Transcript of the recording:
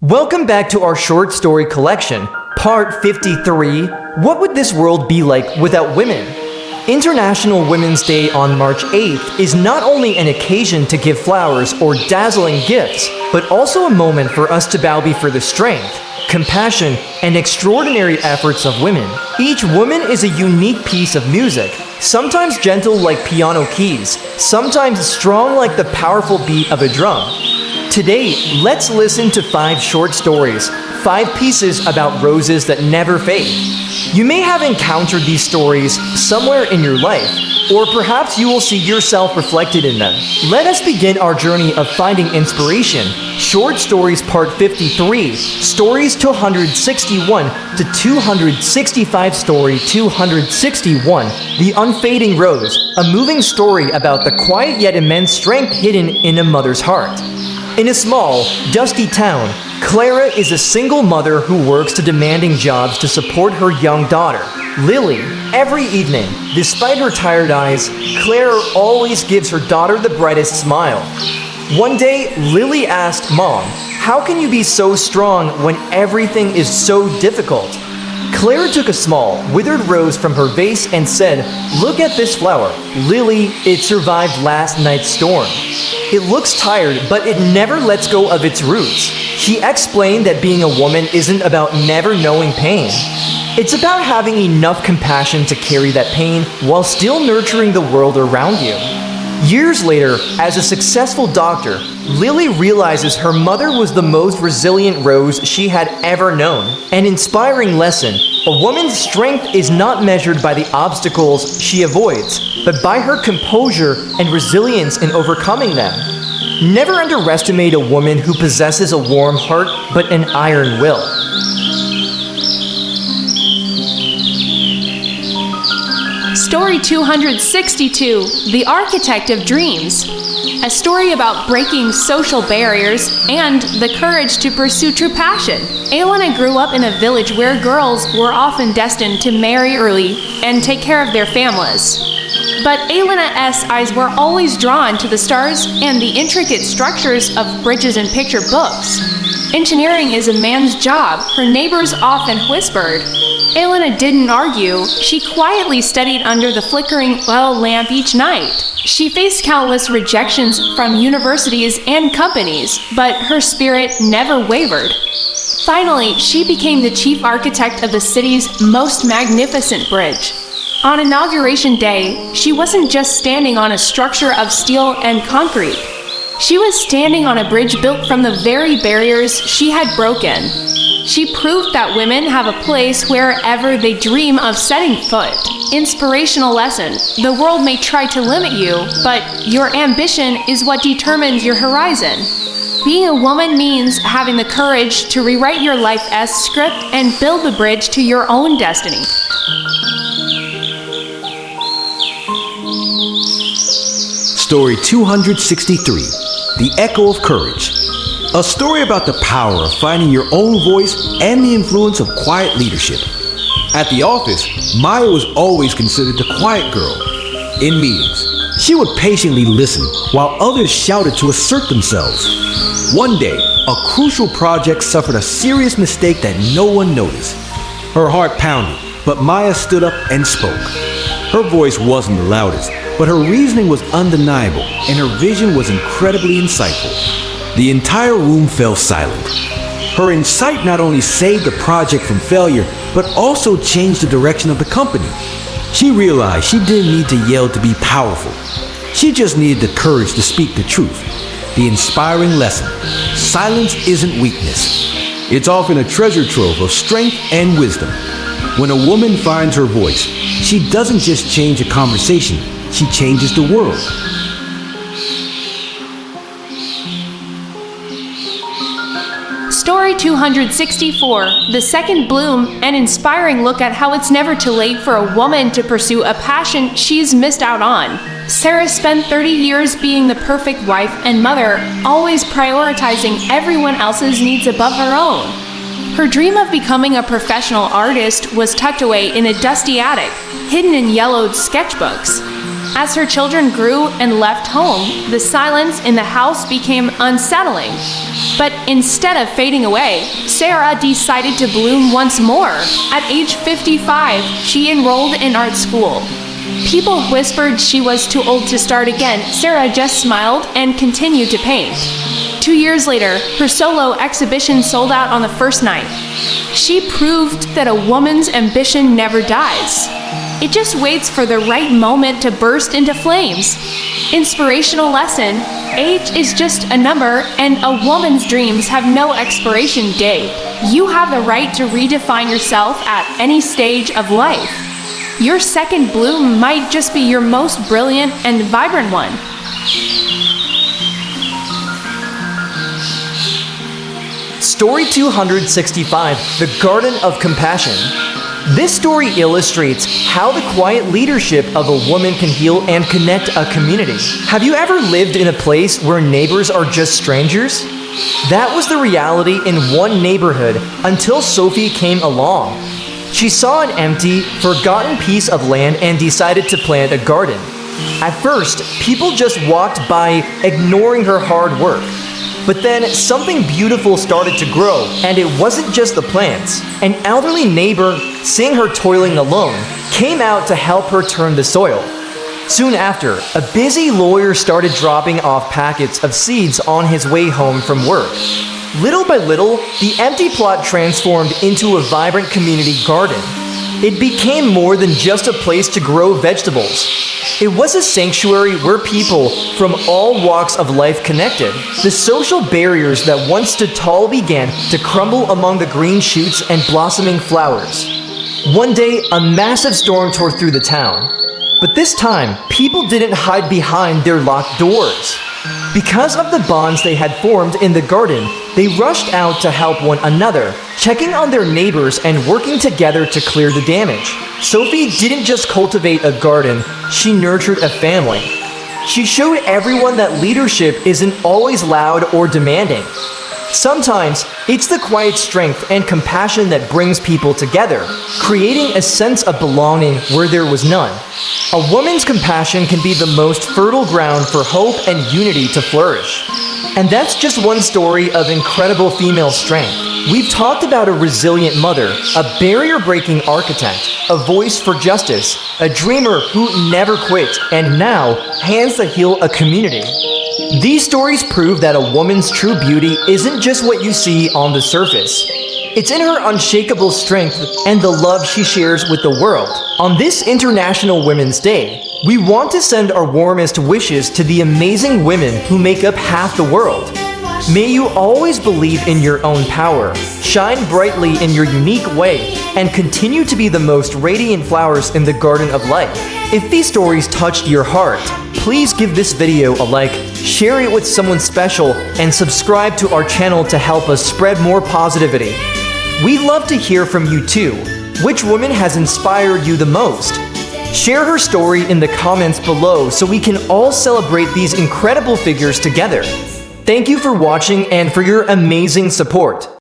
Welcome back to our short story collection, Part 53, What Would This World Be Like Without Women? International Women's Day on March 8th is not only an occasion to give flowers or dazzling gifts, but also a moment for us to bow before the strength, compassion, and extraordinary efforts of women. Each woman is a unique piece of music, sometimes gentle like piano keys, sometimes strong like the powerful beat of a drum. Today, let's listen to 5 short stories, 5 pieces about roses that never fade. You may have encountered these stories somewhere in your life, or perhaps you will see yourself reflected in them. Let us begin our journey of finding inspiration. Short Stories Part 53, Stories 261 to 265. Story 261, The Unfading Rose, a moving story about the quiet yet immense strength hidden in a mother's heart. In a small, dusty town, Clara is a single mother who works 2 demanding jobs to support her young daughter, Lily. Every evening, despite her tired eyes, Clara always gives her daughter the brightest smile. One day, Lily asked Mom, "How can you be so strong when everything is so difficult?" Clara took a small, withered rose from her vase and said, "Look at this flower. Lily, it survived last night's storm. It looks tired, but it never lets go of its roots." She explained that being a woman isn't about never knowing pain. It's about having enough compassion to carry that pain while still nurturing the world around you. Years later, as a successful doctor, Lily realizes her mother was the most resilient rose she had ever known. An inspiring lesson: a woman's strength is not measured by the obstacles she avoids, but by her composure and resilience in overcoming them. Never underestimate a woman who possesses a warm heart but an iron will. Story 262, The Architect of Dreams. A story about breaking social barriers and the courage to pursue true passion. Elena grew up in a village where girls were often destined to marry early and take care of their families. But Elena's eyes were always drawn to the stars and the intricate structures of bridges and picture books. Engineering is a man's job, her neighbors often whispered. Elena didn't argue. She quietly studied under the flickering oil lamp each night. She faced countless rejections from universities and companies, but her spirit never wavered. Finally, she became the chief architect of the city's most magnificent bridge. On Inauguration Day, she wasn't just standing on a structure of steel and concrete. She was standing on a bridge built from the very barriers she had broken. She proved that women have a place wherever they dream of setting foot. Inspirational lesson: the world may try to limit you, but your ambition is what determines your horizon. Being a woman means having the courage to rewrite your life's script and build the bridge to your own destiny. Story 263, The Echo of Courage. A story about the power of finding your own voice and the influence of quiet leadership. At the office, Maya was always considered the quiet girl. In meetings, she would patiently listen while others shouted to assert themselves. One day, a crucial project suffered a serious mistake that no one noticed. Her heart pounded, but Maya stood up and spoke. Her voice wasn't the loudest, but her reasoning was undeniable, and her vision was incredibly insightful. The entire room fell silent. Her insight not only saved the project from failure, but also changed the direction of the company. She realized she didn't need to yell to be powerful. She just needed the courage to speak the truth. The inspiring lesson: silence isn't weakness. It's often a treasure trove of strength and wisdom. When a woman finds her voice, she doesn't just change a conversation, she changes the world. Story 264, The Second Bloom, an inspiring look at how it's never too late for a woman to pursue a passion she's missed out on. Sarah spent 30 years being the perfect wife and mother, always prioritizing everyone else's needs above her own. Her dream of becoming a professional artist was tucked away in a dusty attic, hidden in yellowed sketchbooks. As her children grew and left home, the silence in the house became unsettling. But instead of fading away, Sarah decided to bloom once more. At age 55, she enrolled in art school. People whispered she was too old to start again. Sarah just smiled and continued to paint. 2 years later, her solo exhibition sold out on the first night. She proved that a woman's ambition never dies. It just waits for the right moment to burst into flames. Inspirational lesson: age is just a number, and a woman's dreams have no expiration date. You have the right to redefine yourself at any stage of life. Your second bloom might just be your most brilliant and vibrant one. Story 265, The Garden of Compassion. This story illustrates how the quiet leadership of a woman can heal and connect a community. Have you ever lived in a place where neighbors are just strangers? That was the reality in one neighborhood until Sophie came along. She saw an empty, forgotten piece of land and decided to plant a garden. At first, people just walked by, ignoring her hard work. But then something beautiful started to grow, and it wasn't just the plants. An elderly neighbor, seeing her toiling alone, came out to help her turn the soil. Soon after, a busy lawyer started dropping off packets of seeds on his way home from work. Little by little, the empty plot transformed into a vibrant community garden. It became more than just a place to grow vegetables. It was a sanctuary where people from all walks of life connected. The social barriers that once stood tall began to crumble among the green shoots and blossoming flowers. One day, a massive storm tore through the town. But this time, people didn't hide behind their locked doors. Because of the bonds they had formed in the garden, they rushed out to help one another, checking on their neighbors and working together to clear the damage. Sophie didn't just cultivate a garden, she nurtured a family. She showed everyone that leadership isn't always loud or demanding. Sometimes, it's the quiet strength and compassion that brings people together, creating a sense of belonging where there was none. A woman's compassion can be the most fertile ground for hope and unity to flourish. And that's just one story of incredible female strength. We've talked about a resilient mother, a barrier-breaking architect, a voice for justice, a dreamer who never quit, and now hands that heal a community. These stories prove that a woman's true beauty isn't just what you see on the surface. It's in her unshakable strength and the love she shares with the world. On this International Women's Day, we want to send our warmest wishes to the amazing women who make up half the world. May you always believe in your own power, shine brightly in your unique way, and continue to be the most radiant flowers in the garden of life. If these stories touched your heart, please give this video a like, share it with someone special, and subscribe to our channel to help us spread more positivity. We'd love to hear from you too. Which woman has inspired you the most? Share her story in the comments below so we can all celebrate these incredible figures together. Thank you for watching and for your amazing support.